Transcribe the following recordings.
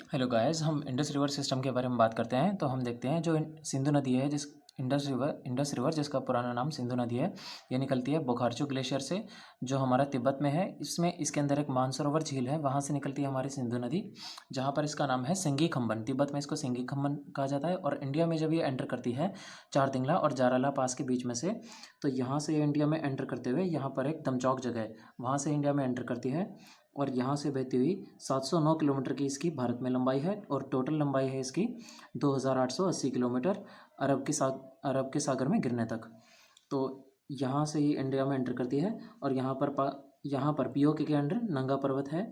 Hello guys, हम Indus river system के बारे में बात करते हैं। तो हम देखते हैं जो सिंधु नदी है, जिस इंडस रिवर जिसका पुराना नाम सिंधु नदी है, ये निकलती है बोखारचू ग्लेशियर से, जो हमारा तिब्बत में है। इसमें इसके अंदर एक मानसरोवर झील है, वहाँ से निकलती है हमारी सिंधु नदी, जहाँ पर इसका नाम है सिंगी खम्बन। तिब्बत में इसको सिंगी खम्बन कहा जाता है। और इंडिया में जब ये एंटर करती है चारदिंगला और जाराला पास के बीच में से, तो यहाँ से ये इंडिया में एंटर करते हुए यहाँ पर एक दमचौक जगह है, वहाँ से इंडिया में एंटर करती है। और यहाँ से बहती हुई 709 किलोमीटर की इसकी भारत में लंबाई है, और टोटल लंबाई है इसकी 2880 किलोमीटर अरब के सागर में गिरने तक। तो यहाँ से ही इंडिया में एंटर करती है। और यहाँ पर पीओके के अंडर नंगा पर्वत है।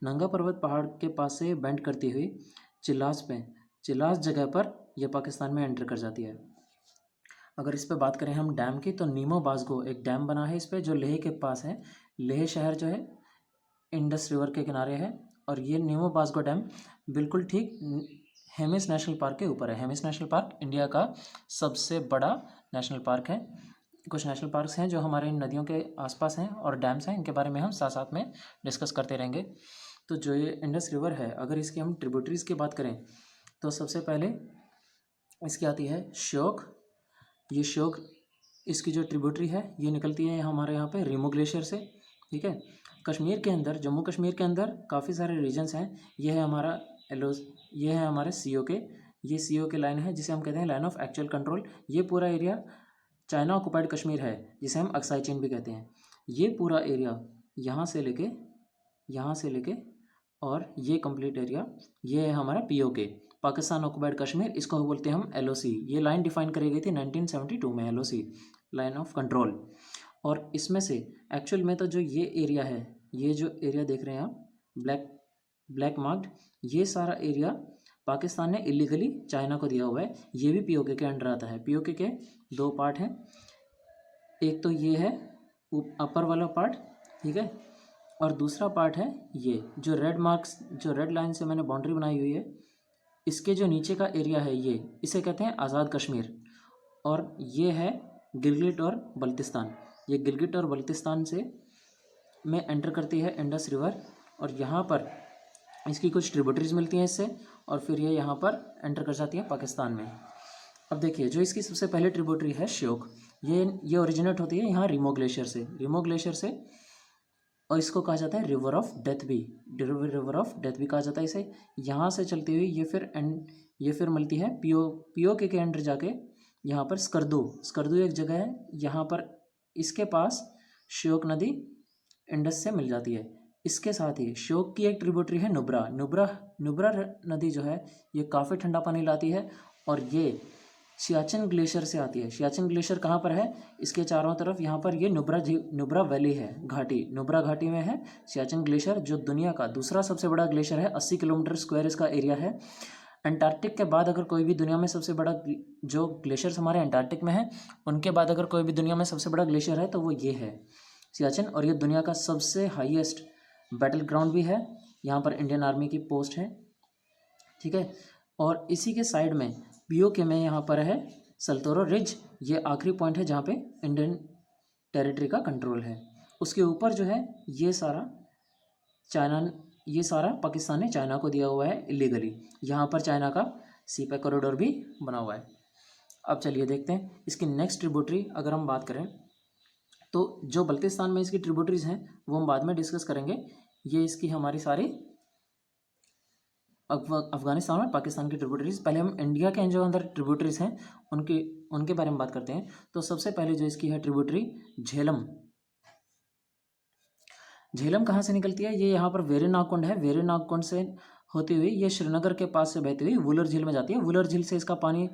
नंगा पर्वत पहाड़ के पास से बेंड करती हुई चिलास जगह पर यह पाकिस्तान में एंटर कर जाती है। अगर इस पे बात करें हम डैम की, तो नीमो बाजगो एक डैम बना है इस पर, जो लेह के पास है। लेह शहर जो है इंडस रिवर के किनारे है। और ये नीमो बाजगो डैम बिल्कुल ठीक हेमिस नेशनल पार्क के ऊपर है। हेमिस नेशनल पार्क इंडिया का सबसे बड़ा नेशनल पार्क है। कुछ नेशनल पार्क्स हैं जो हमारे इन नदियों के आसपास हैं, और डैम्स हैं, इनके बारे में हम साथ साथ में डिस्कस करते रहेंगे। तो जो ये इंडस रिवर है, अगर इसकी हम ट्रिब्यूटरीज़ की बात करें, तो सबसे पहले इसकी आती है श्योक। ये श्योक इसकी जो ट्रिब्यूटरी है, ये निकलती है हमारे यहाँ पे रिमो ग्लेशियर से। ठीक है। कश्मीर के अंदर, जम्मू कश्मीर के अंदर काफ़ी सारे रीजन्स हैं। ये है हमारा ये है हमारे COK। ये COK लाइन है, जिसे हम कहते हैं लाइन ऑफ एक्चुअल कंट्रोल। ये पूरा एरिया चाइना ऑक्युपाइड कश्मीर है, जिसे हम अक्साई चीन भी कहते हैं। ये पूरा एरिया यहाँ से लेके और ये कंप्लीट एरिया, ये है हमारा POK, पाकिस्तान ऑक्युपाइड कश्मीर। इसको बोलते हैं हम LOC। ये लाइन डिफाइन करी गई थी 1972 में, LOC लाइन ऑफ कंट्रोल। और इसमें से एक्चुअल में तो जो ये एरिया है, ये जो एरिया देख रहे हैं आप ब्लैक मार्क्ड, ये सारा एरिया पाकिस्तान ने इलीगली चाइना को दिया हुआ है। ये भी POK के अंडर आता है। POK के दो पार्ट हैं, एक तो ये है अपर वाला पार्ट, ठीक है, और दूसरा पार्ट है ये जो रेड लाइन से मैंने बाउंड्री बनाई हुई है, इसके जो नीचे का एरिया है, ये इसे कहते हैं आज़ाद कश्मीर। और ये है गिलगिट और बल्तिस्तान। ये गिलगिट और बल्तिस्तान से में एंटर करती है इंडस रिवर, और यहाँ पर इसकी कुछ ट्रिब्यूटरीज मिलती हैं इससे, और फिर ये यहाँ पर एंटर कर जाती है पाकिस्तान में। अब देखिए, जो इसकी सबसे पहले ट्रिब्यूटरी है श्योक, ये ओरिजिनेट होती है यहाँ रिमो ग्लेशियर से, और इसको कहा जाता है रिवर ऑफ डेथ भी कहा जाता है इसे। यहाँ से चलती हुई ये फिर मिलती है POK के अंडर जाके यहाँ पर स्कर्दू एक जगह है, यहाँ पर इसके पास श्योक नदी इंडस से मिल जाती है। इसके साथ ही श्योक की एक ट्रिब्यूटरी है नुब्रा नदी जो है, ये काफ़ी ठंडा पानी लाती है, और ये सियाचिन ग्लेशियर से आती है। सियाचिन ग्लेशियर कहाँ पर है? इसके चारों तरफ यहाँ पर ये नुब्रा वैली है, नुब्रा घाटी में है सियाचिन ग्लेशियर, जो दुनिया का दूसरा सबसे बड़ा ग्लेशियर है। 80 किलोमीटर स्क्वायर इसका एरिया है। अंटार्कटिक के बाद अगर कोई भी दुनिया में सबसे बड़ा जो ग्लेशियर्स हमारे अंटार्कटिक में है, उनके बाद अगर कोई भी दुनिया में सबसे बड़ा ग्लेशियर है, तो वो ये है सियाचिन। और ये दुनिया का सबसे हाईएस्ट बैटल ग्राउंड भी है। यहाँ पर इंडियन आर्मी की पोस्ट है, ठीक है। और इसी के साइड में POK में यहाँ पर है सल्तोरो रिज। ये आखिरी पॉइंट है जहाँ पे इंडियन टेरिटरी का कंट्रोल है। उसके ऊपर जो है ये सारा पाकिस्तान ने चाइना को दिया हुआ है इलीगली। यहाँ पर चाइना का सीपैक कॉरिडोर भी बना हुआ है। अब चलिए देखते हैं इसकी नेक्स्ट ट्रिब्यूटरी। अगर हम बात करें तो जो बल्तिस्तान में इसकी ट्रिब्यूटरीज हैं वो हम बाद में डिस्कस करेंगे। ये इसकी हमारी सारी अफगानिस्तान और पाकिस्तान की ट्रिब्यूटरीज। पहले हम इंडिया के जो अंदर ट्रिब्यूटरीज हैं उनके बारे में बात करते हैं। तो सबसे पहले जो इसकी है ट्रिब्यूटरी झेलम कहाँ से निकलती है? ये यहाँ पर वेरी नागकुंड है। वेरी नागकुंड से होती हुई ये श्रीनगर के पास से बहती हुई वुलर झील में जाती है। वुलर झील से इसका पानी,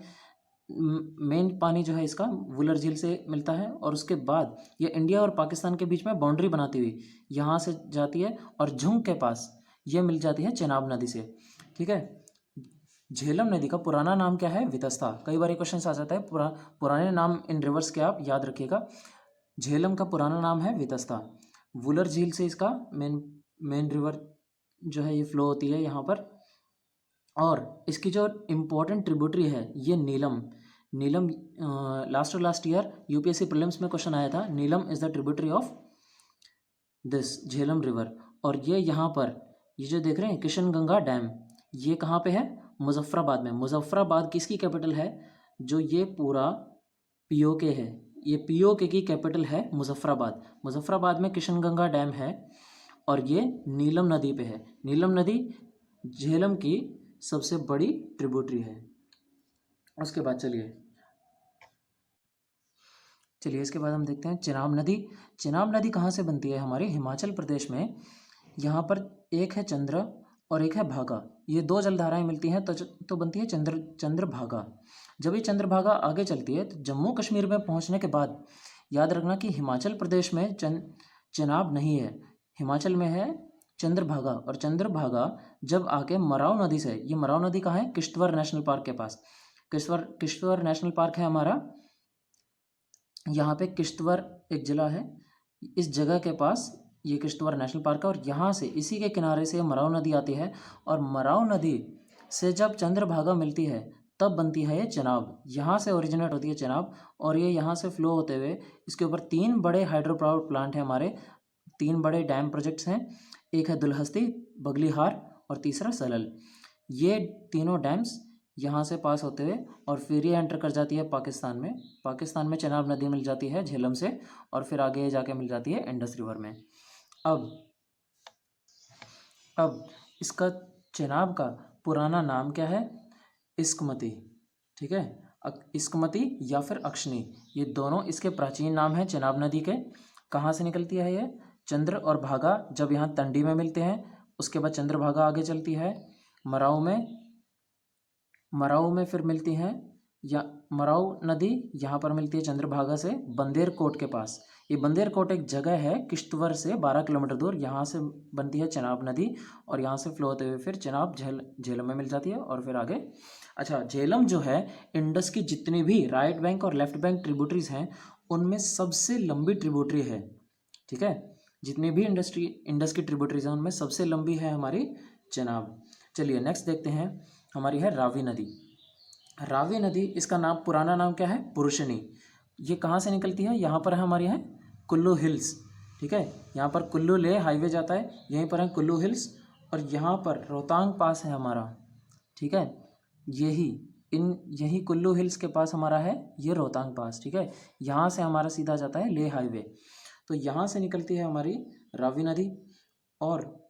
मेन पानी जो है इसका वुलर झील से मिलता है, और उसके बाद ये इंडिया और पाकिस्तान के बीच में बाउंड्री बनाती हुई यहाँ से जाती है, और झुंग के पास ये मिल जाती है चेनाब नदी से, ठीक है। झेलम नदी का पुराना नाम क्या है? वितस्ता। कई बार क्वेश्चन आ जाता है पुराने नाम इन रिवर्स के, आप याद रखिएगा। झेलम का पुराना नाम है वितस्ता। वुलर झील से इसका मेन रिवर जो है ये फ्लो होती है यहाँ पर। और इसकी जो इम्पोर्टेंट ट्रिब्यूटरी है ये Neelam last year UPSC prelims में क्वेश्चन आया था। Neelam is the tributary of this Jhelum river. और ये यहाँ पर ये जो देख रहे हैं किशन गंगा डैम, ये कहाँ पे है? मुजफ्फराबाद में। मुजफ्फराबाद किसकी कैपिटल है? जो ये पूरा पीओके है, ये पीओके की कैपिटल है मुजफ्फराबाद। मुजफ्फराबाद में किशनगंगा डैम है और ये नीलम नदी पे है। नीलम नदी झेलम की सबसे बड़ी ट्रिब्यूटरी है। उसके बाद चलिए इसके बाद हम देखते हैं चिनाब नदी। चिनाब नदी कहाँ से बनती है? हमारे हिमाचल प्रदेश में। यहाँ पर एक है चंद्र और एक है भागा, ये दो जलधाराएं मिलती हैं तो बनती है चंद्रभागा। जब ये चंद्रभागा आगे चलती है तो जम्मू कश्मीर में पहुँचने के बाद याद रखना कि हिमाचल प्रदेश में चिनाब नहीं है, हिमाचल में है चंद्रभागा। और चंद्रभागा जब आके मराव नदी से, ये मराव नदी कहाँ है? किश्तवाड़ नेशनल पार्क के पास। किश्तवाड़ नेशनल पार्क है हमारा, यहाँ पे किश्तवाड़ एक ज़िला है, इस जगह के पास ये किश्तवाड़ नेशनल पार्क है। और यहाँ से इसी के किनारे से मराव नदी आती है और मराव नदी से जब चंद्रभागा मिलती है तब बनती है ये चिनाब। यहाँ से ओरिजिनेट होती है चिनाब और ये यहाँ से फ्लो होते हुए इसके ऊपर 3 बड़े हाइड्रो पावर प्लांट हैं हमारे, 3 बड़े डैम प्रोजेक्ट्स हैं। एक है दुलहस्ती, बगलीहार और तीसरा सलल। ये तीनों डैम्स यहाँ से पास होते हुए और फिर ये एंटर कर जाती है पाकिस्तान में। पाकिस्तान में चिनाब नदी मिल जाती है झेलम से और फिर आगे जाके मिल जाती है इंडस रिवर में। अब इसका चिनाब का पुराना नाम क्या है? इस्कमती, ठीक है, इस्कमती या फिर अक्षनी, ये दोनों इसके प्राचीन नाम हैं चिनाब नदी के। कहाँ से निकलती है ये? चंद्र और भागा जब यहाँ तंडी में मिलते हैं, उसके बाद चंद्रभागा आगे चलती है मराऊ में फिर मिलती हैं, या मराऊ नदी यहाँ पर मिलती है चंद्रभागा से बंदेर कोट के पास। ये बंदेर कोट एक जगह है किश्तवाड़ से 12 किलोमीटर दूर, यहाँ से बनती है चिनाब नदी और यहाँ से फ्लो होते हुए फिर चिनाब झेलम में मिल जाती है और फिर आगे। अच्छा, झेलम जो है इंडस की जितनी भी राइट बैंक और लेफ्ट बैंक ट्रिब्यूटरीज हैं उनमें सबसे लंबी ट्रिब्यूटरी है, ठीक है। जितनी भी इंडस की ट्रिब्यूटरीज हैं उनमें सबसे लंबी है हमारी चिनाब। चलिए नेक्स्ट देखते हैं, हमारी है रावी नदी। रावी नदी, इसका नाम पुराना नाम क्या है? पुरुषनी। ये कहाँ से निकलती है? यहाँ पर है हमारी है कुल्लू हिल्स, ठीक है, यहाँ पर कुल्लू ले हाईवे जाता है, यहीं पर है कुल्लू हिल्स और यहाँ पर रोहतांग पास है हमारा, ठीक है, यही कुल्लू हिल्स के पास हमारा है ये रोहतांग पास, ठीक है। यहाँ से हमारा सीधा जाता है ले हाईवे, तो यहाँ से निकलती है हमारी रावी नदी और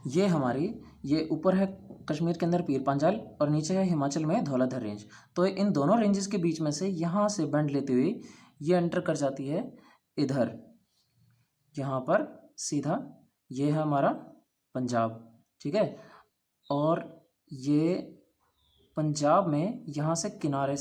ये ऊपर है कश्मीर के अंदर पीर पांजाल और नीचे है हिमाचल में धौलाधर रेंज। तो इन दोनों रेंजेस के बीच में से यहाँ से बैंड लेते हुए ये एंटर कर जाती है इधर, यहाँ पर सीधा ये है हमारा पंजाब, ठीक है। और ये पंजाब में यहाँ से किनारे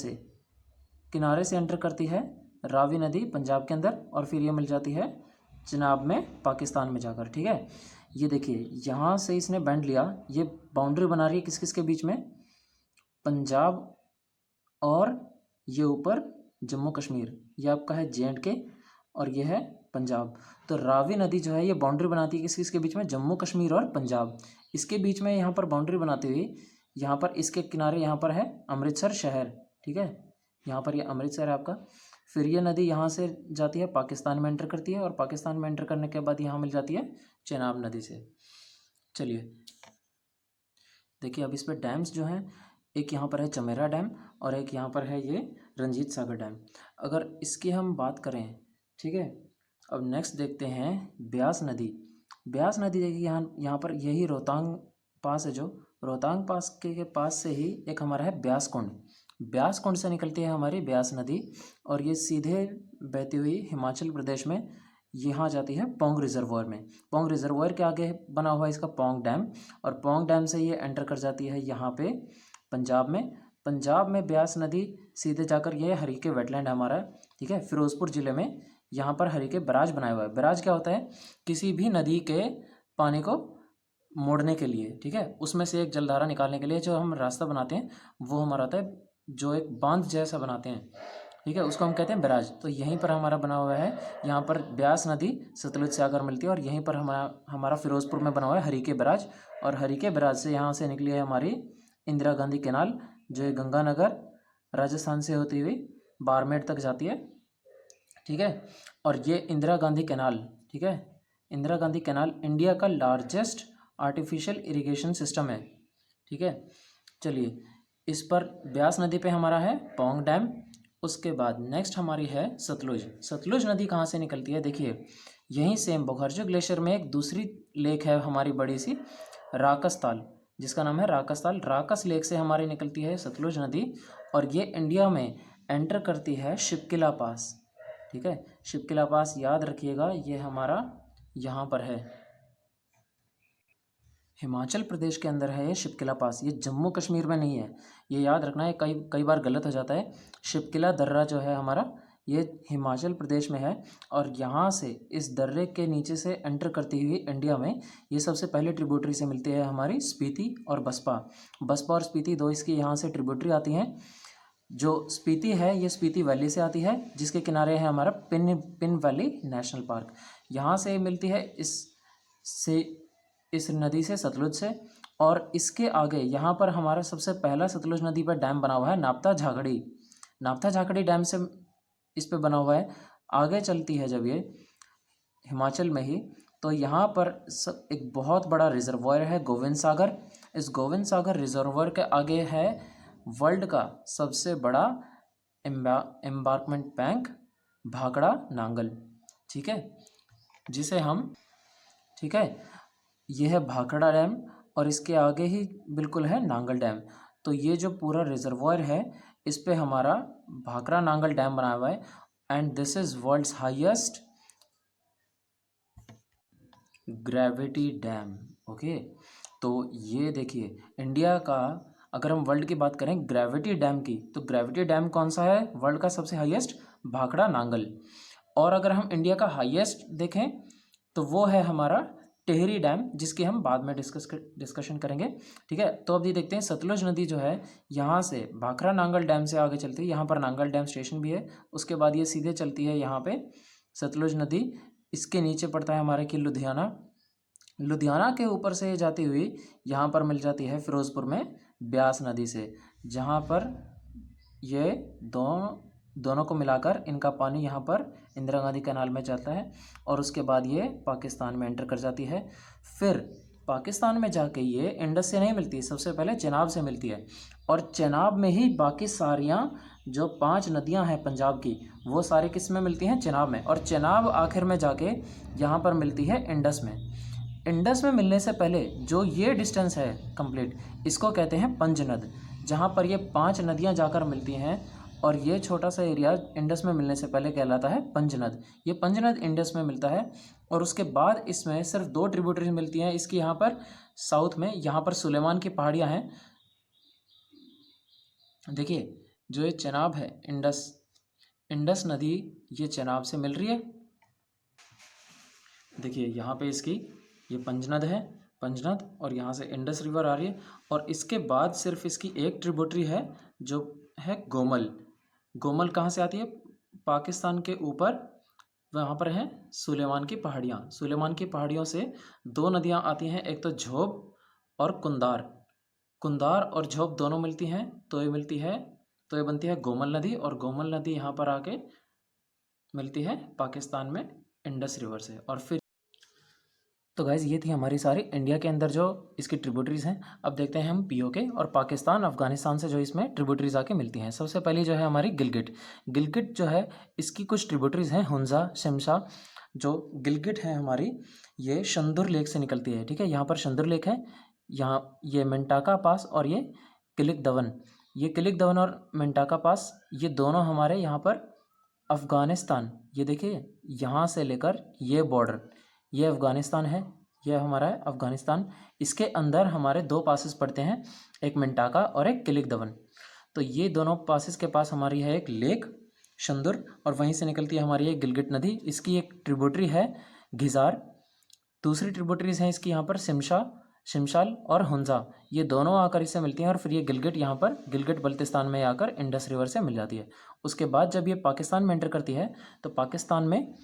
से एंटर करती है रावी नदी पंजाब के अंदर और फिर ये मिल जाती है चिनाब में पाकिस्तान में जाकर, ठीक है। ये देखिए यहाँ से इसने बैंड लिया, ये बाउंड्री बना रही है किस किस के बीच में? पंजाब और ये ऊपर जम्मू कश्मीर, ये आपका है J&K और ये है पंजाब। तो रावी नदी जो है ये बाउंड्री बनाती है किस किस के बीच में? जम्मू कश्मीर और पंजाब। इसके बीच में यहाँ पर बाउंड्री बनाती हुई यहाँ पर इसके किनारे यहाँ पर है अमृतसर शहर, ठीक है, यहाँ पर ये अमृतसर है आपका। फिर ये नदी यहाँ से जाती है पाकिस्तान में एंटर करती है और पाकिस्तान में एंटर करने के बाद यहाँ मिल जाती है चिनाब नदी से। चलिए देखिए अब इस पर डैम्स जो हैं, एक यहाँ पर है चमेरा डैम और एक यहाँ पर है ये रंजीत सागर डैम। अगर इसकी हम बात करें, ठीक है, अब नेक्स्ट देखते हैं ब्यास नदी। ब्यास नदी देखिए यहाँ पर यही रोहतांग पास है, जो रोहतांग पास के पास से ही एक हमारा है ब्यास कुंड। ब्यास कुंड से निकलती है हमारी ब्यास नदी और ये सीधे बहती हुई हिमाचल प्रदेश में यहाँ जाती है पौंग रिजर्वॉयर में। पौंग रिजर्वॉयर के आगे बना हुआ है इसका पौंग डैम और पौंग डैम से ये एंटर कर जाती है यहाँ पे पंजाब में। पंजाब में ब्यास नदी सीधे जाकर ये हरीके वेटलैंड हमारा, ठीक है, फिरोजपुर ज़िले में यहाँ पर हरीके बैराज बनाया हुआ है। बैराज क्या होता है? किसी भी नदी के पानी को मोड़ने के लिए, ठीक है, उसमें से एक जलधारा निकालने के लिए जो हम रास्ता बनाते हैं वो हमारा होता है, जो एक बांध जैसा बनाते हैं, ठीक है, उसको हम कहते हैं बैराज। तो यहीं पर हमारा बना हुआ है, यहाँ पर ब्यास नदी सतलुज से आकर मिलती है और यहीं पर हमारा फिरोजपुर में बना हुआ है हरीके बैराज। और हरीके बैराज से यहाँ से निकली है हमारी इंदिरा गांधी कैनाल, जो गंगानगर राजस्थान से होती हुई बारमेर तक जाती है, ठीक है। और ये इंदिरा गांधी कैनाल, ठीक है, इंदिरा गांधी कैनाल इंडिया का लार्जेस्ट आर्टिफिशियल इरिगेशन सिस्टम है, ठीक है। चलिए, इस पर ब्यास नदी पे हमारा है पौंग डैम। उसके बाद नेक्स्ट हमारी है सतलुज। सतलुज नदी कहाँ से निकलती है, देखिए यहीं सेम बोखारचू ग्लेशियर में एक दूसरी लेक है हमारी बड़ी सी, राकसताल, जिसका नाम है राकसताल। राकस लेक से हमारी निकलती है सतलुज नदी, और ये इंडिया में एंटर करती है शिपकिला पास, ठीक है। शिपकिला पास याद रखिएगा, ये हमारा यहाँ पर है, हिमाचल प्रदेश के अंदर है ये शिपकिला पास, ये जम्मू कश्मीर में नहीं है, ये याद रखना है, कई कई बार गलत हो जाता है। शिपकिला दर्रा जो है हमारा, ये हिमाचल प्रदेश में है, और यहाँ से इस दर्रे के नीचे से एंटर करती हुई इंडिया में ये सबसे पहले ट्रिब्यूटरी से मिलती है हमारी स्पीति और बसपा। बसपा और स्पीति दो इसकी यहाँ से ट्रिब्यूटरी आती हैं। जो स्पीति है ये स्पीति वैली से आती है, जिसके किनारे है हमारा पिन वैली नेशनल पार्क, यहाँ से मिलती है इस नदी से, सतलुज से। और इसके आगे यहाँ पर हमारा सबसे पहला सतलुज नदी पर डैम बना हुआ है नाप्ता झाखड़ी। नाप्ता झाखड़ी डैम से इस पे बना हुआ है। आगे चलती है जब ये हिमाचल में ही, तो यहाँ पर एक बहुत बड़ा रिजर्वायर है गोविंद सागर। इस गोविंद सागर रिजर्वायर के आगे है वर्ल्ड का सबसे बड़ा एम्बार्कमेंट बैंक भाखड़ा नांगल, ठीक है, जिसे हम, ठीक है, यह है भाखड़ा डैम, और इसके आगे ही बिल्कुल है नांगल डैम। तो ये जो पूरा रिजर्वायर है, इस पे हमारा भाखड़ा नांगल डैम बना हुआ है, and this is world's highest gravity dam, okay. तो ये देखिए, इंडिया का अगर हम वर्ल्ड की बात करें ग्रेविटी डैम की, तो ग्रेविटी डैम कौन सा है वर्ल्ड का सबसे हाईएस्ट, भाखड़ा नांगल। और अगर हम इंडिया का हाईएस्ट देखें तो वो है हमारा टिहरी डैम, जिसकी हम बाद में डिस्कशन करेंगे, ठीक है। तो अब ये देखते हैं सतलुज नदी जो है यहाँ से भाखड़ा नांगल डैम से आगे चलती है, यहाँ पर नांगल डैम स्टेशन भी है। उसके बाद ये सीधे चलती है यहाँ पे सतलुज नदी, इसके नीचे पड़ता है हमारे कि लुधियाना। लुधियाना के ऊपर से जाती हुई यहाँ पर मिल जाती है फिरोजपुर में ब्यास नदी से, जहाँ पर ये दोनों को मिलाकर इनका पानी यहाँ पर इंदिरा गांधी कैनाल में जाता है, और उसके बाद ये पाकिस्तान में एंटर कर जाती है। फिर पाकिस्तान में जाके ये इंडस से नहीं मिलती, सबसे पहले चेनाब से मिलती है, और चेनाब में ही बाकी सारियाँ जो 5 नदियाँ हैं पंजाब की, वो सारी किस में मिलती हैं, चेनाब में। और चेनाब आखिर में जाके यहाँ पर मिलती है इंडस में। इंडस में मिलने से पहले जो ये डिस्टेंस है कंप्लीट, इसको कहते हैं पंजनद, जहाँ पर ये 5 नदियाँ जाकर मिलती हैं, और ये छोटा सा एरिया इंडस में मिलने से पहले कहलाता है पंजनद। ये पंजनद इंडस में मिलता है, और उसके बाद इसमें सिर्फ 2 ट्रिब्यूटरीज मिलती हैं इसकी, यहाँ पर साउथ में, यहाँ पर सुलेमान की पहाड़ियाँ हैं। देखिए जो ये चेनाब है, इंडस नदी ये चेनाब से मिल रही है। देखिए यहाँ पे इसकी ये पंजनद है, पंजनद, और यहाँ से इंडस रिवर आ रही है, और इसके बाद सिर्फ इसकी एक ट्रिब्यूटरी है जो है गोमल। गोमल कहाँ से आती है, पाकिस्तान के ऊपर, वहाँ पर है सुलेमान की पहाड़ियाँ। सुलेमान की पहाड़ियों से 2 नदियाँ आती हैं, एक तो झोब और कुंदार। कुंदार और झोब दोनों मिलती हैं, तो ये बनती है गोमल नदी, और गोमल नदी यहाँ पर आके मिलती है पाकिस्तान में इंडस रिवर से। और फिर तो गाइज़ ये थी हमारी सारी इंडिया के अंदर जो इसकी ट्रिब्यूटरीज़ हैं। अब देखते हैं हम पीओके और पाकिस्तान अफगानिस्तान से जो इसमें ट्रिब्यूटरीज़ आके मिलती हैं। सबसे पहली जो है हमारी गिलगिट। गिलगिट जो है इसकी कुछ ट्रिब्यूटरीज़ हैं, हुंजा, शिमशा। जो गिलगिट है हमारी, ये शंदुर लेक से निकलती है, ठीक है। यहाँ पर शंदुर लेक है, यहाँ ये मिंटाका पास, और ये किलिक दवन। ये किलिक दवन और मिंटाका पास, ये दोनों हमारे यहाँ पर अफ़गानिस्तान, ये देखिए यहाँ से लेकर ये बॉर्डर, ये अफ़गानिस्तान है, यह हमारा है अफ़गानिस्तान। इसके अंदर हमारे 2 पासेस पड़ते हैं, एक मिंटाका और एक किलिक दवन। तो ये दोनों पासेस के पास हमारी है एक लेक शंदुर, और वहीं से निकलती है हमारी एक गिलगिट नदी। इसकी एक ट्रिब्यूटरी है घिजार, दूसरी ट्रिब्यूटरीज हैं इसकी यहाँ पर शिमशाल और हुंजा, ये दोनों आकर इससे मिलती हैं, और फिर ये गिलगिट यहाँ पर गिलगिट बल्तिस्तान में आकर इंडस रिवर से मिल जाती है। उसके बाद जब ये पाकिस्तान में एंटर करती है, तो पाकिस्तान में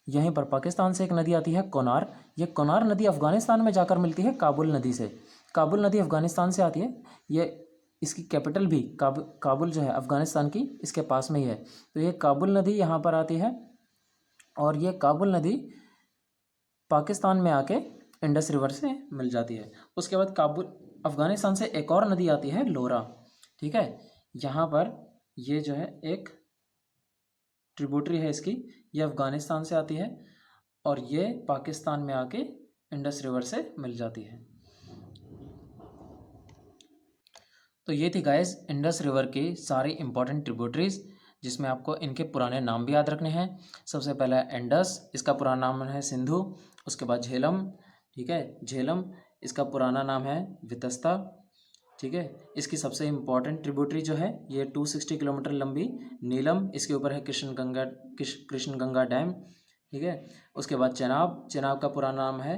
यहीं पर पाकिस्तान से एक नदी आती है कोनार। ये कोनार नदी अफ़गानिस्तान में जाकर मिलती है काबुल नदी से। काबुल नदी अफ़गानिस्तान से आती है, ये इसकी कैपिटल भी काबुल जो है अफ़गानिस्तान की, इसके पास में ही है। तो ये काबुल नदी यहाँ पर आती है, और ये काबुल नदी पाकिस्तान में आके इंडस रिवर से मिल जाती है। उसके बाद काबुल अफ़गानिस्तान से एक और नदी आती है लोरा, ठीक है। यहाँ पर ये जो है एक ट्रिब्यूटरी है इसकी, ये अफ़गानिस्तान से आती है और ये पाकिस्तान में आके इंडस रिवर से मिल जाती है। तो ये थी गाइस इंडस रिवर की सारी इंपॉर्टेंट ट्रिब्यूटरीज, जिसमें आपको इनके पुराने नाम भी याद रखने हैं। सबसे पहला इंडस, इसका पुराना नाम है सिंधु। उसके बाद झेलम, ठीक है, झेलम, इसका पुराना नाम है वितस्ता, ठीक है। इसकी सबसे इम्पॉर्टेंट ट्रिब्यूटरी जो है ये 260 किलोमीटर लंबी नीलम, इसके ऊपर है कृष्ण गंगा डैम, ठीक है। उसके बाद चेनाब, चेनाब का पुराना नाम है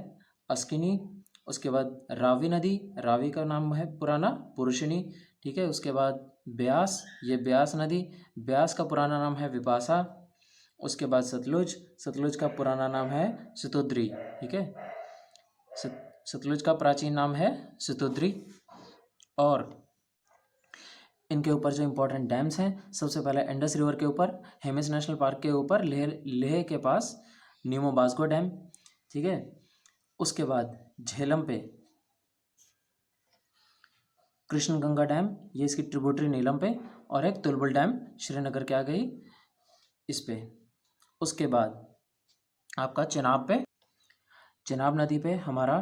अस्किनी। उसके बाद रावी नदी, रावी का नाम है पुराना पुरुषिनी, ठीक है। उसके बाद ब्यास, ये ब्यास नदी, ब्यास का पुराना नाम है विपासा। उसके बाद सतलुज, सतलुज का पुराना नाम है सतुद्री, ठीक है। सतलुज का प्राचीन नाम है सतुद्री। और इनके ऊपर जो इम्पोर्टेंट डैम्स हैं, सबसे पहले इंडस रिवर के ऊपर हेमिस नेशनल पार्क के ऊपर लेह के पास नीमो बास्को डैम, ठीक है। उसके बाद झेलम पे कृष्ण गंगा डैम, ये इसकी ट्रिब्यूटरी नीलम पे, और एक तुलबुल डैम श्रीनगर के आ गई इस पे। उसके बाद आपका चेनाब पे, चेनाब नदी पे हमारा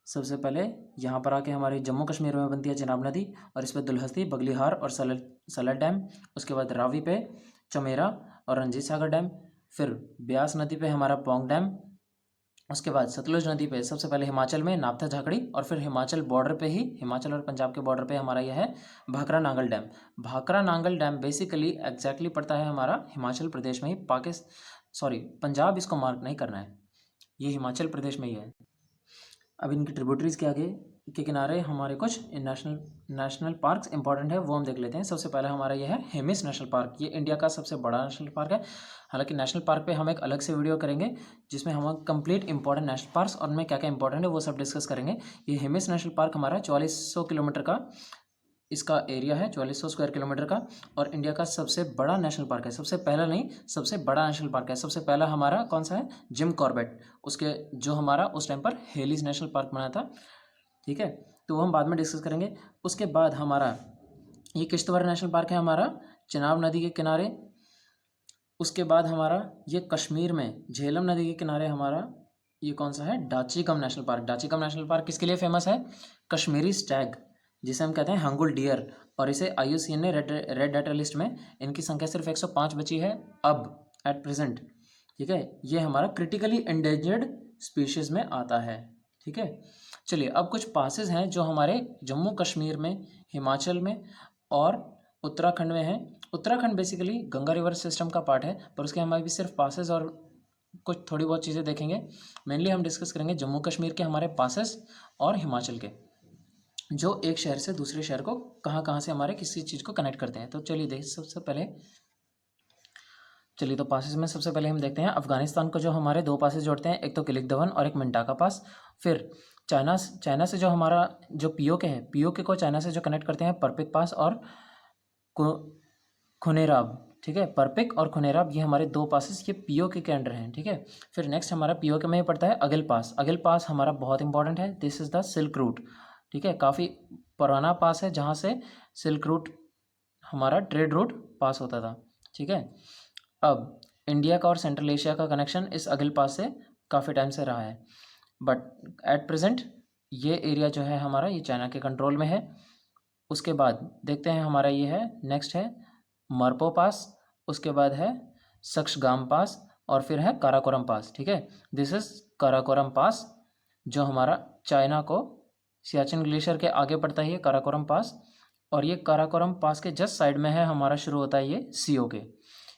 सबसे पहले यहाँ पर आके हमारी जम्मू कश्मीर में बनती है चेनाब नदी, और इस पर दुल्हस्ती, बगलीहार और सलट डैम। उसके बाद रावी पे चमेरा और रंजीत सागर डैम। फिर ब्यास नदी पे हमारा पौंग डैम। उसके बाद सतलुज नदी पे सबसे पहले हिमाचल में नापथा झाकड़ी, और फिर हिमाचल बॉर्डर पे ही, हिमाचल और पंजाब के बॉर्डर पे हमारा यह है Bhakra Nangal dam. Bhakra Nangal dam basically exactly पड़ता है हमारा हिमाचल प्रदेश में ही, पंजाब इसको मार्क नहीं करना है, ये हिमाचल प्रदेश में ही है। अब इनकी ट्रिब्यूटरीज के आगे के किनारे हमारे कुछ नेशनल पार्क्स इंपॉर्टेंट है, वो हम देख लेते हैं। सबसे पहले हमारा यह है हेमिस नेशनल पार्क, ये इंडिया का सबसे बड़ा नेशनल पार्क है। हालांकि नेशनल पार्क पे हम एक अलग से वीडियो करेंगे, जिसमें हम कंप्लीट इंपॉर्टेंट नेशनल पार्क्स और उनमें क्या क्या इंपॉर्टेंट है वो सब डिस्कस करेंगे। ये हेमिस नेशनल पार्क हमारा 4400 किलोमीटर का इसका एरिया है, 4400 स्क्वायर किलोमीटर का, और इंडिया का सबसे बड़ा नेशनल पार्क है। सबसे पहला नहीं, सबसे बड़ा नेशनल पार्क है। सबसे पहला हमारा कौन सा है, जिम कॉर्बेट, उसके जो हमारा उस टाइम पर हेलीज नेशनल पार्क बना था, ठीक है। तो वो हम बाद में डिस्कस करेंगे। उसके बाद हमारा ये किश्तवाड़ नेशनल पार्क है हमारा चेनाब नदी के किनारे। उसके बाद हमारा ये कश्मीर में झेलम नदी के किनारे हमारा ये कौन सा है, डाचीगम नेशनल पार्क। डाचीगम नेशनल पार्क किसके लिए फेमस है, कश्मीरी स्टैग, जिसे हम कहते हैं हंगुल डियर, और इसे IUCN ने रेड डाटा लिस्ट में इनकी संख्या सिर्फ 105 बची है अब एट प्रेजेंट, ठीक है। ये हमारा क्रिटिकली एंडेंजर्ड स्पीशीज़ में आता है, ठीक है। चलिए अब कुछ पासेस हैं जो हमारे जम्मू कश्मीर में, हिमाचल में और उत्तराखंड में हैं। Uttarakhand basically Ganga river system का पार्ट है, पर उसके हम अभी सिर्फ पासेस और कुछ थोड़ी बहुत चीज़ें देखेंगे। मेनली हम डिस्कस करेंगे जम्मू कश्मीर के हमारे पासेस और हिमाचल के, जो एक शहर से दूसरे शहर को कहाँ से हमारे किसी चीज़ को कनेक्ट करते हैं। तो चलिए तो पासेस में सबसे पहले हम देखते हैं अफगानिस्तान को, जो हमारे दो पासेस जोड़ते हैं, एक तो किलिक दवन और एक मिंटाका पास। फिर चाइना से जो हमारा जो पीओके है, पीओके को चाइना से जो कनेक्ट करते हैं परपिक पास और खुनेराब, ठीक है। परपिक और खुनेराब ये हमारे दो पासेस, ये पीओके के अंडर हैं, ठीक है। फिर नेक्स्ट हमारा पीओके में पड़ता है अगिल पास। अगिल पास हमारा बहुत इंपॉर्टेंट है, this is the silk route, ठीक है। काफ़ी पुराना पास है जहाँ से सिल्क रूट हमारा ट्रेड रूट पास होता था, ठीक है। अब इंडिया का और सेंट्रल एशिया का कनेक्शन इस अगिल पास से काफ़ी टाइम से रहा है, बट एट प्रेजेंट ये एरिया जो है हमारा ये चाइना के कंट्रोल में है। उसके बाद देखते हैं हमारा ये है, नेक्स्ट है मरपो पास, उसके बाद है सक्सगाम पास, और फिर है काराकोरम पास, ठीक है। दिस इज़ काराकोरम पास, जो हमारा चाइना को सियाचिन ग्लेशियर के आगे पड़ता है ये काराकोरम पास, और ये काराकोरम पास के जस्ट साइड में है हमारा शुरू होता है ये सीओके,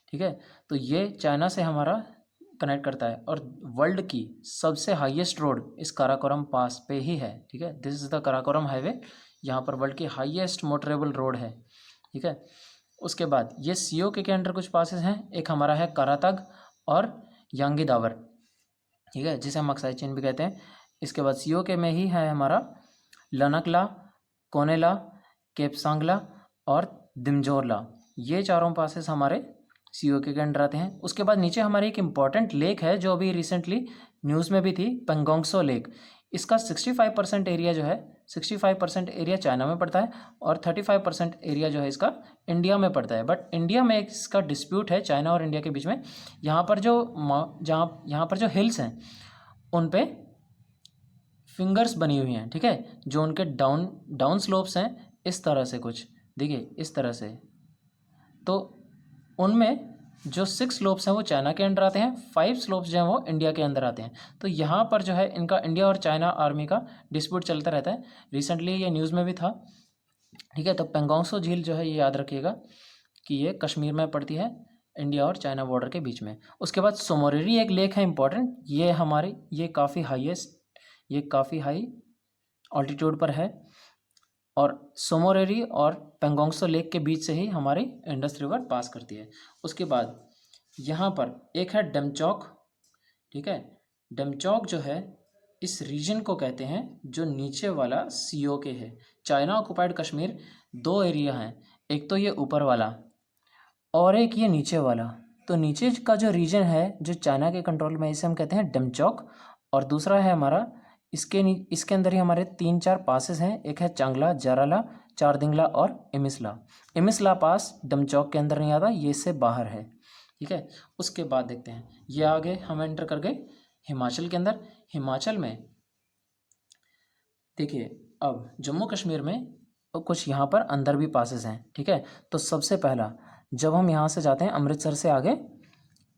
ठीक है। तो ये चाइना से हमारा कनेक्ट करता है, और वर्ल्ड की सबसे हाईएस्ट रोड इस काराकोरम पास पे ही है, ठीक है। This is the Karakoram highway, यहाँ पर वर्ल्ड की हाईएस्ट मोटरेबल रोड है, ठीक है। उसके बाद ये सीओके के अंडर कुछ पासेस हैं, एक हमारा है कारातग और यांगी दावर, ठीक है, जिसे हम अक्साई चेन भी कहते हैं। इसके बाद सीओके में ही है हमारा लनकला, कोनेला, केपसांगला और दिमजोरला, ये चारों पासेस हमारे सीओके के अंडर आते हैं। उसके बाद नीचे हमारी एक इम्पॉर्टेंट लेक है जो अभी रिसेंटली न्यूज़ में भी थी, पेंगोंगसो लेक। इसका 65% एरिया जो है 65% एरिया चाइना में पड़ता है और 35% एरिया जो है इसका इंडिया में पड़ता है। बट इंडिया में इसका डिस्प्यूट है चाइना और इंडिया के बीच में। यहाँ पर जो हिल्स हैं उन पे फिंगर्स बनी हुई हैं, ठीक है, जो उनके डाउन स्लोप्स हैं इस तरह से, कुछ देखिए इस तरह से। तो उनमें जो 6 स्लोप्स हैं वो चाइना के अंडर आते हैं, 5 स्लोप्स जो हैं वो इंडिया के अंदर आते हैं। तो यहाँ पर जो है इनका इंडिया और चाइना आर्मी का डिस्प्यूट चलता रहता है। रिसेंटली ये न्यूज़ में भी था, ठीक है। तो पेंगोंग झील जो है ये याद रखिएगा कि ये कश्मीर में पड़ती है, इंडिया और चाइना बॉर्डर के बीच में। उसके बाद सोमोरेरी एक लेक है इंपॉर्टेंट, ये काफ़ी हाई ऑल्टीट्यूड पर है और सोमोरेरी और पेंगोंग लेक के बीच से ही हमारी इंडस रिवर पास करती है। उसके बाद यहाँ पर एक है डेमचौक, ठीक है। डेमचौक जो है इस रीजन को कहते हैं जो नीचे वाला सीओके है। चाइना ऑक्युपाइड कश्मीर 2 एरिया हैं, एक तो ये ऊपर वाला और एक ये नीचे वाला। तो नीचे का जो रीजन है जो चाइना के कंट्रोल में, इसे हम कहते हैं डेमचौक। और दूसरा है हमारा इसके अंदर ही हमारे 3-4 पासेस हैं, एक है चांगला, जाराला, चारदिंगला और इमिसला। इमिसला पास डेमचौक के अंदर नहीं आता, ये इससे बाहर है, ठीक है। उसके बाद देखते हैं ये आगे हम एंटर कर गए हिमाचल के अंदर। हिमाचल में देखिए अब जम्मू कश्मीर में कुछ यहाँ पर अंदर भी पासेस हैं, ठीक है। तो सबसे पहला जब हम यहाँ से जाते हैं अमृतसर से आगे,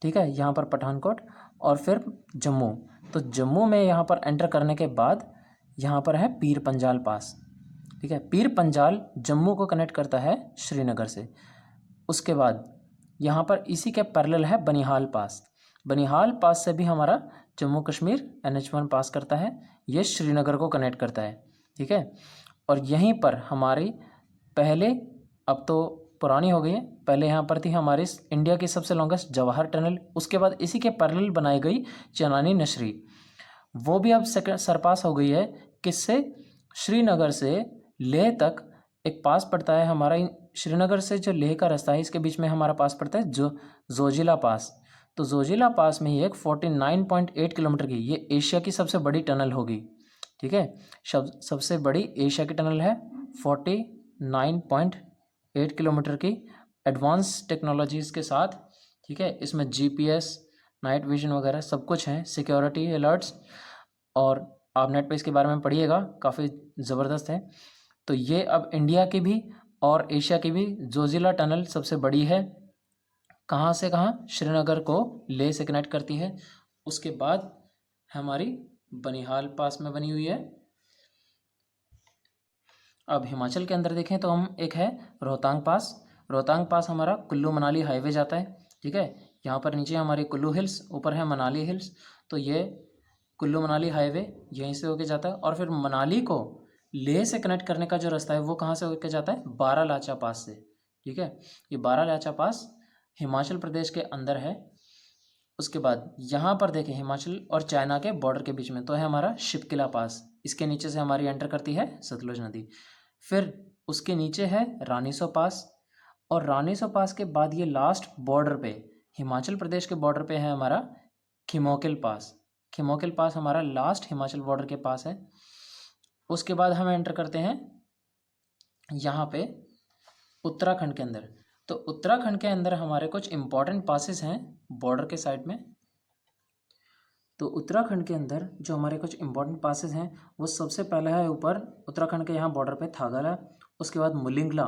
ठीक है, यहाँ पर पठानकोट और फिर जम्मू। तो जम्मू में यहाँ पर एंटर करने के बाद यहाँ पर है पीर पंजाल पास, ठीक है। पीर पंजाल जम्मू को कनेक्ट करता है श्रीनगर से। उसके बाद यहाँ पर इसी के पैरेलल है बनिहाल पास। बनिहाल पास से भी हमारा जम्मू कश्मीर NH1 पास करता है, ये श्रीनगर को कनेक्ट करता है, ठीक है। और यहीं पर हमारी पहले, अब तो पुरानी हो गई है, पहले यहाँ पर थी हमारी इंडिया की सबसे लॉन्गेस्ट जवाहर टनल। उसके बाद इसी के पैरेलल बनाई गई चनानी नशरी, वो भी अब सरपास हो गई है। किससे? श्रीनगर से लेह तक एक पास पड़ता है हमारा। श्रीनगर से जो लेह का रास्ता है इसके बीच में हमारा पास पड़ता है जो जोजिला पास। तो जोजिला पास में ही एक 49.8 किलोमीटर की, ये एशिया की सबसे बड़ी टनल होगी, ठीक है। सबसे बड़ी एशिया की टनल है, 49.8 किलोमीटर की, एडवांस टेक्नोलॉजीज़ के साथ, ठीक है। इसमें GPS, नाइट विजन वगैरह सब कुछ है, सिक्योरिटी अलर्ट्स, और आप नेट पे इसके बारे में पढ़िएगा, काफ़ी ज़बरदस्त है। तो ये अब इंडिया की भी और एशिया की भी जोजिला टनल सबसे बड़ी है। कहाँ से कहाँ? श्रीनगर को लेह से कनेक्ट करती है। उसके बाद हमारी बनिहाल पास में बनी हुई है। अब हिमाचल के अंदर देखें तो हम एक है रोहतांग पास। रोहतांग पास हमारा कुल्लू मनाली हाईवे जाता है, ठीक है। यहाँ पर नीचे हमारी कुल्लू हिल्स, ऊपर है मनाली हिल्स। तो ये कुल्लू मनाली हाईवे यहीं से होके जाता है। और फिर मनाली को लेह से कनेक्ट करने का जो रास्ता है वो कहाँ से होके जाता है? बारालाचा पास से, ठीक है। ये बारालाचा पास हिमाचल प्रदेश के अंदर है। उसके बाद यहाँ पर देखें हिमाचल और चाइना के बॉर्डर के बीच में तो है हमारा शिपकिला पास। इसके नीचे से हमारी एंटर करती है सतलुज नदी। फिर उसके नीचे है रानीसो पास, और रानीसो पास के बाद ये लास्ट बॉर्डर पे, हिमाचल प्रदेश के बॉर्डर पे है हमारा खिमोकिल पास। खिमोकिल पास हमारा लास्ट हिमाचल बॉर्डर के पास है। उसके बाद हम एंटर करते हैं यहाँ पे उत्तराखंड के अंदर। तो उत्तराखंड के अंदर हमारे कुछ इम्पॉर्टेंट पासेस हैं बॉर्डर के साइड में। तो उत्तराखंड के अंदर जो हमारे कुछ इम्पॉर्टेंट पासेस हैं वो सबसे पहला है ऊपर उत्तराखंड के यहाँ बॉर्डर पे थागला। उसके बाद मुलिंगला,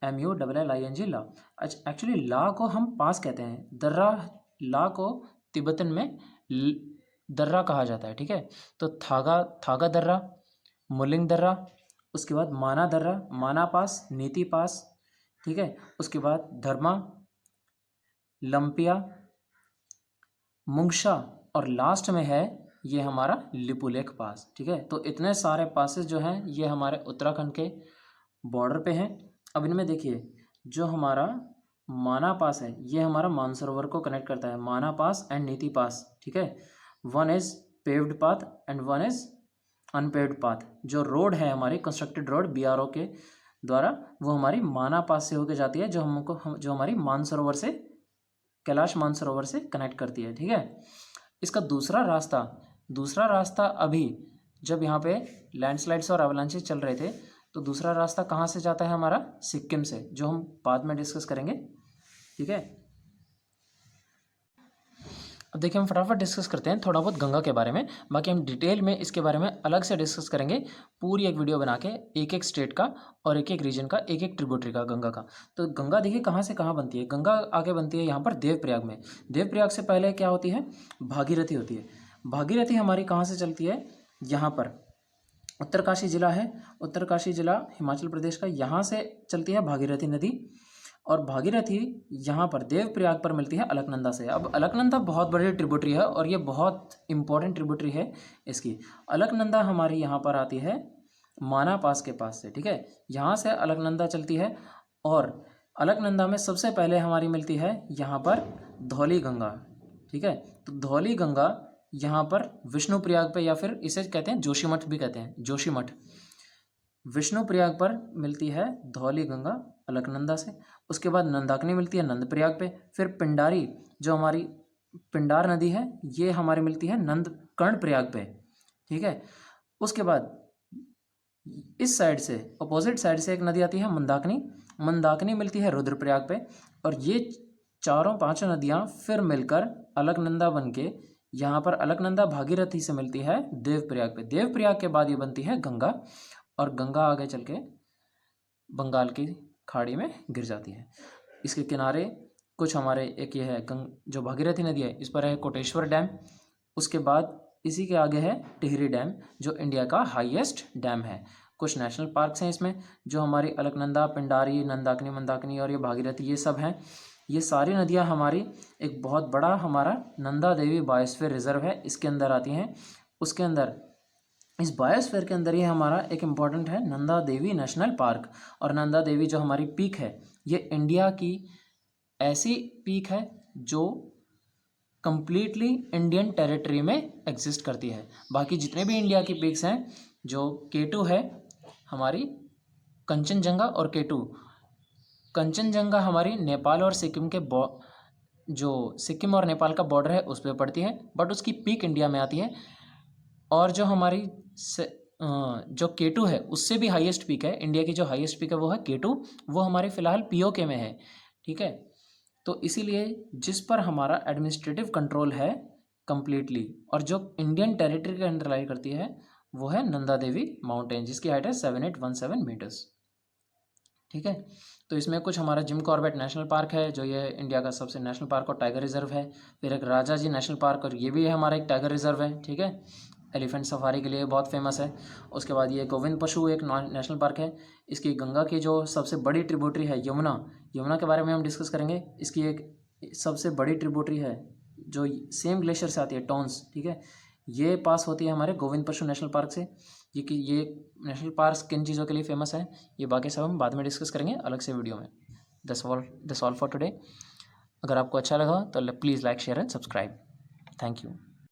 MULLING ला। एक्चुअली ला को हम पास कहते हैं, दर्रा ला को तिब्बतन में दर्रा कहा जाता है, ठीक है। तो थागा दर्रा, मुलिंग दर्रा, उसके बाद माना दर्रा, माना पास, नीति पास, ठीक है। उसके बाद धर्मा, लंपिया, मुंगशा, और लास्ट में है ये हमारा लिपुलेख पास, ठीक है। तो इतने सारे पासेस जो हैं ये हमारे उत्तराखंड के बॉर्डर पे हैं। अब इनमें देखिए जो हमारा माना पास है ये हमारा मानसरोवर को कनेक्ट करता है, माना पास एंड नीति पास, ठीक है। One is paved path and one is unpaved path. जो रोड है हमारी कंस्ट्रक्टेड रोड BRO के द्वारा वो हमारी माना पास से होकर जाती है, जो हमारी मानसरोवर से, कैलाश मानसरोवर से कनेक्ट करती है, ठीक है। इसका दूसरा रास्ता अभी जब यहाँ पे लैंडस्लाइड्स और एवलांचेस चल रहे थे तो दूसरा रास्ता कहाँ से जाता है हमारा, सिक्किम से, जो हम बाद में डिस्कस करेंगे। ठीक है, अब देखिए हम फटाफट डिस्कस करते हैं थोड़ा बहुत गंगा के बारे में, बाकी हम डिटेल में इसके बारे में अलग से डिस्कस करेंगे, पूरी एक वीडियो बना के एक एक स्टेट का और एक एक रीजन का, एक एक ट्रिब्यूटरी का गंगा का। तो गंगा देखिए कहाँ से कहाँ बनती है। गंगा आगे बनती है यहाँ पर देवप्रयाग में। देवप्रयाग से पहले क्या होती है, भागीरथी होती है। भागीरथी हमारी कहाँ से चलती है, यहाँ पर उत्तरकाशी जिला है, उत्तरकाशी जिला हिमाचल प्रदेश का, यहाँ से चलती है भागीरथी नदी। और भागीरथी यहाँ पर देवप्रयाग पर मिलती है अलकनंदा से। अब अलकनंदा बहुत बड़ी ट्रिब्यूटरी है और ये बहुत इंपॉर्टेंट ट्रिब्यूटरी है इसकी। अलकनंदा हमारी यहाँ पर आती है माना पास के पास से। ठीक है, यहाँ से अलकनंदा चलती है और अलकनंदा में सबसे पहले हमारी मिलती है यहाँ पर धौली गंगा। ठीक है, तो धौली गंगा यहाँ पर विष्णुप्रयाग पे, या फिर इसे कहते हैं जोशीमठ भी कहते हैं, जोशीमठ, विष्णुप्रयाग पर मिलती है धौली गंगा अलकनंदा से। उसके बाद नंदाकिनी मिलती है नंदप्रयाग पे। फिर पिंडारी, जो हमारी पिंडार नदी है, ये हमारी मिलती है कर्णप्रयाग पे। ठीक है, उसके बाद इस साइड से, अपोजिट साइड से एक नदी आती है मंदाकिनी, मंदाकिनी मिलती है रुद्रप्रयाग पे। और ये चारों पांचों नदियाँ फिर मिलकर अलकनंदा बन के यहाँ पर अलकनंदा भागीरथी से मिलती है देवप्रयाग पे। देवप्रयाग के बाद ये बनती है गंगा, और गंगा आगे चल के बंगाल की खाड़ी में गिर जाती है। इसके किनारे कुछ हमारे, एक ये है जो भागीरथी नदी है, इस पर है कोटेश्वर डैम। उसके बाद इसी के आगे है टिहरी डैम, जो इंडिया का हाईएस्ट डैम है। कुछ नेशनल पार्क्स हैं इसमें, जो हमारी अलकनंदा, पिंडारी, नंदाकिनी, मंदाकिनी और ये भागीरथी, ये सब हैं। ये सारी नदियाँ हमारी एक बहुत बड़ा हमारा नंदा देवी बायोस्फीयर रिजर्व है, इसके अंदर आती हैं। उसके अंदर, इस बायोस्फीयर के अंदर ही हमारा एक इम्पॉर्टेंट है नंदा देवी नेशनल पार्क। और नंदा देवी जो हमारी पीक है, ये इंडिया की ऐसी पीक है जो कंप्लीटली इंडियन टेरिटरी में एग्जिस्ट करती है। बाकी जितने भी इंडिया की पीक्स हैं, जो K2 है हमारी, कंचनजंगा और K2, कंचनजंगा हमारी नेपाल और सिक्किम के जो सिक्किम और नेपाल का बॉर्डर है उस पर पड़ती है, बट उसकी पीक इंडिया में आती है। और जो हमारी जो K2 है उससे भी हाईएस्ट पीक है, इंडिया की जो हाईएस्ट पीक है वो है K2, वो हमारी फ़िलहाल POK में है। ठीक है, तो इसीलिए जिस पर हमारा एडमिनिस्ट्रेटिव कंट्रोल है कंप्लीटली, और जो इंडियन टेरिटरी के अंडर लाई करती है, वो है नंदा देवी माउंटेन, जिसकी हाइट है 7817 मीटर्स। ठीक है, तो इसमें कुछ हमारा जिम कॉर्बेट नेशनल पार्क है, जो ये इंडिया का सबसे नेशनल पार्क और टाइगर रिजर्व है। फिर एक राजा जी नेशनल पार्क, और ये भी है हमारा एक टाइगर रिजर्व है। ठीक है, एलिफेंट सफारी के लिए बहुत फेमस है। उसके बाद ये गोविंद पशु एक नेशनल पार्क है। इसकी गंगा की जो सबसे बड़ी ट्रिब्यूटरी है यमुना, यमुना के बारे में हम डिस्कस करेंगे। इसकी एक सबसे बड़ी ट्रिब्यूटरी है जो सेम ग्लेशियर से आती है, टॉन्स। ठीक है, ये पास होती है हमारे गोविंद पशु नेशनल पार्क से। ये नेशनल पार्क किन चीज़ों के लिए फेमस है, ये बाकी सब हम बाद में डिस्कस करेंगे अलग से वीडियो में। दस ऑल फॉर टुडे। अगर आपको अच्छा लगा तो please like, share and subscribe. Thank you.